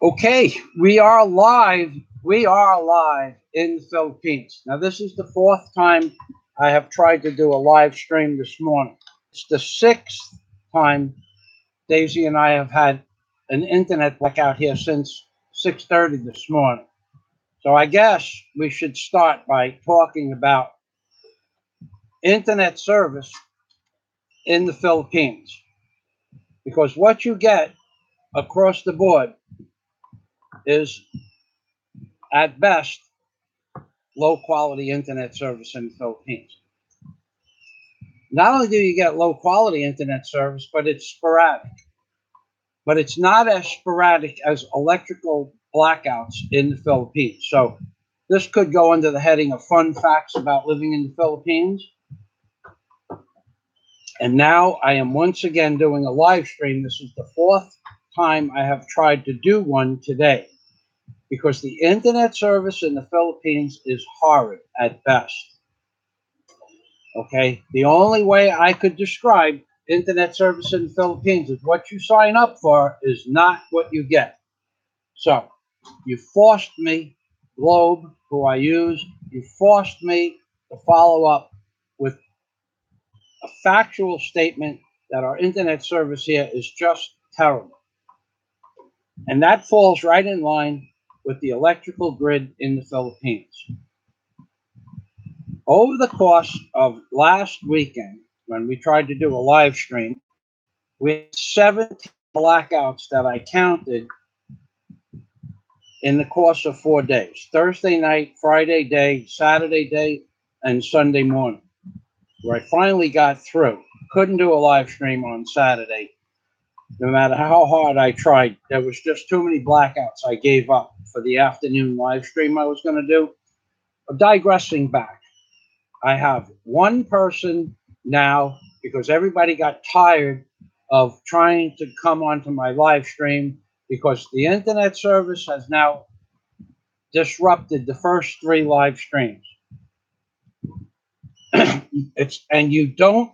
Okay, we are live. We are live in the Philippines. Now, this is the fourth time I have tried to do a live stream this morning. It's the sixth time Daisy and I have had an internet blackout here since 6:30 this morning. So I guess we should start by talking about internet service in the Philippines. Because what you get across the board is, at best, low quality internet service in the Philippines. Not only do you get low quality internet service, but it's sporadic. But it's not as sporadic as electrical blackouts in the Philippines. So this could go under the heading of fun facts about living in the Philippines. And now I am once again doing a live stream. This is the fourth time I have tried to do one today because the internet service in the Philippines is horrid at best. Okay, the only way I could describe internet service in the Philippines is what you sign up for is not what you get. So, you forced me, Globe, who I use, you forced me to follow up with a factual statement that our internet service here is just terrible. And that falls right in line with the electrical grid in the Philippines. Over the course of last weekend, when we tried to do a live stream, we had 17 blackouts that I counted in the course of 4 days: Thursday night, Friday day, Saturday day, and Sunday morning, where I finally got through. Couldn't do a live stream on Saturday. No matter how hard I tried, there was just too many blackouts. I gave up for the afternoon live stream I was going to do. Digressing back, I have one person now because everybody got tired of trying to come onto my live stream because the internet service has now disrupted the first three live streams. It's and you don't.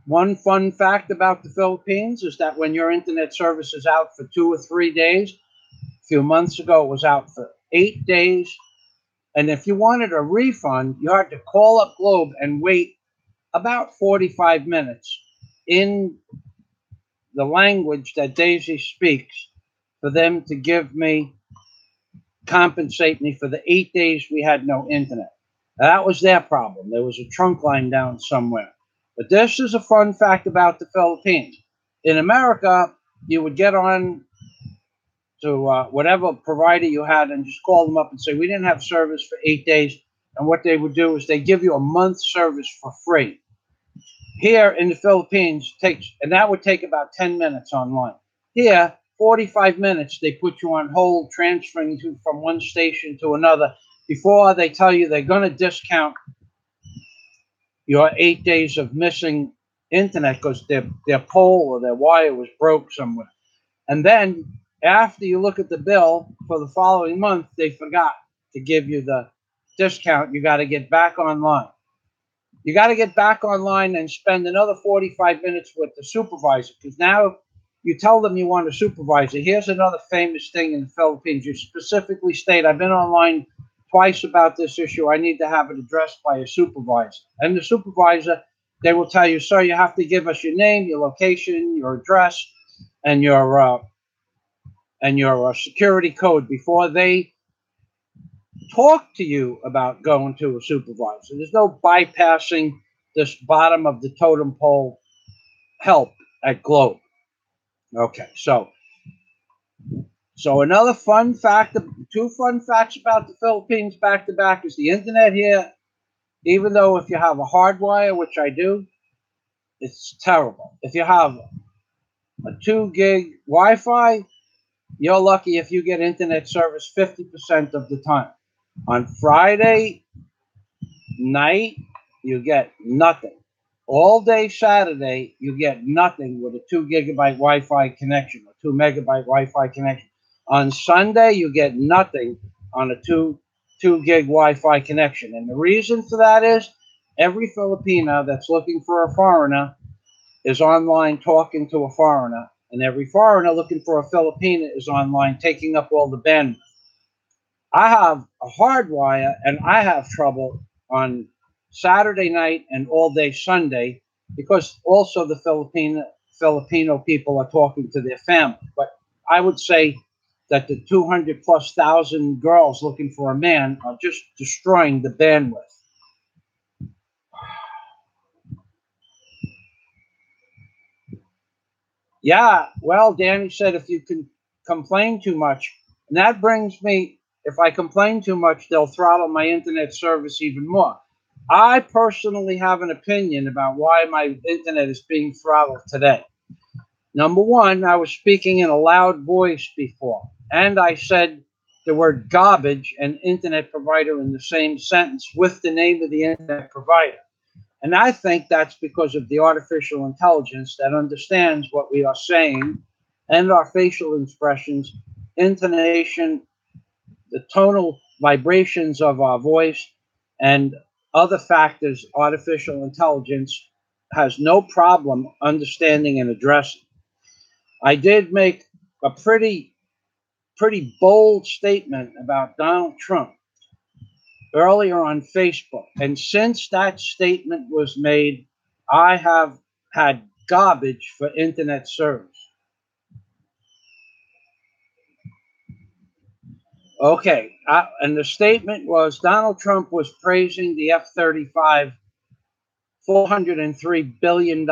One fun fact about the Philippines is that when your internet service is out for 2 or 3 days, a few months ago it was out for 8 days, and if you wanted a refund, you had to call up Globe and wait about 45 minutes in the language that Daisy speaks for them to compensate me for the 8 days we had no internet. That was their problem. There was a trunk line down somewhere. But this is a fun fact about the Philippines. In America, you would get on to whatever provider you had and just call them up and say, we didn't have service for 8 days. And what they would do is they give you a month's service for free. Here in the Philippines, and that would take about 10 minutes online. Here, 45 minutes, they put you on hold, transferring you from one station to another before they tell you they're going to discount your 8 days of missing internet because their pole or their wire was broke somewhere. And then after you look at the bill for the following month, they forgot to give you the discount. You got to get back online. You got to get back online and spend another 45 minutes with the supervisor because now you tell them you want a supervisor. Here's another famous thing in the Philippines. You specifically state, I've been online twice about this issue. I need to have it addressed by a supervisor. And the supervisor, they will tell you, sir, you have to give us your name, your location, your address, and your security code before they talk to you about going to a supervisor. There's no bypassing this bottom of the totem pole help at Globe. Okay, so another fun fact, two fun facts about the Philippines back to back is the internet here, even though if you have a hardwire, which I do, it's terrible. If you have a 2 gig Wi-Fi, you're lucky if you get internet service 50% of the time. On Friday night, you get nothing. All day Saturday, you get nothing with a 2 gigabyte Wi-Fi connection or 2 megabyte Wi-Fi connection. On Sunday, you get nothing on a 2 gig Wi-Fi connection. And the reason for that is every Filipino that's looking for a foreigner is online talking to a foreigner and every foreigner looking for a Filipina is online taking up all the bandwidth. I have a hard wire, and I have trouble on Saturday night and all day Sunday because also the Filipino people are talking to their family. But I would say that the 200 plus thousand girls looking for a man are just destroying the bandwidth. Yeah, well, Danny said if you can complain too much, and that brings me, if I complain too much, they'll throttle my internet service even more. I personally have an opinion about why my internet is being throttled today. Number one, I was speaking in a loud voice before, and I said the word garbage and internet provider in the same sentence with the name of the internet provider. And I think that's because of the artificial intelligence that understands what we are saying and our facial expressions, intonation, the tonal vibrations of our voice, and other factors artificial intelligence has no problem understanding and addressing. I did make a pretty bold statement about Donald Trump earlier on Facebook. And since that statement was made, I have had garbage for internet service. Okay. And the statement was Donald Trump was praising the F 35 $403 billion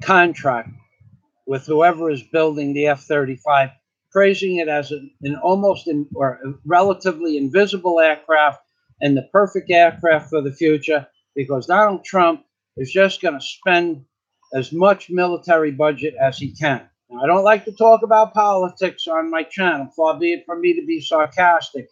contract with whoever is building the F 35, praising it as an almost or a relatively invisible aircraft and the perfect aircraft for the future because Donald Trump is just going to spend as much military budget as he can. Now, I don't like to talk about politics on my channel, far be it from me to be sarcastic,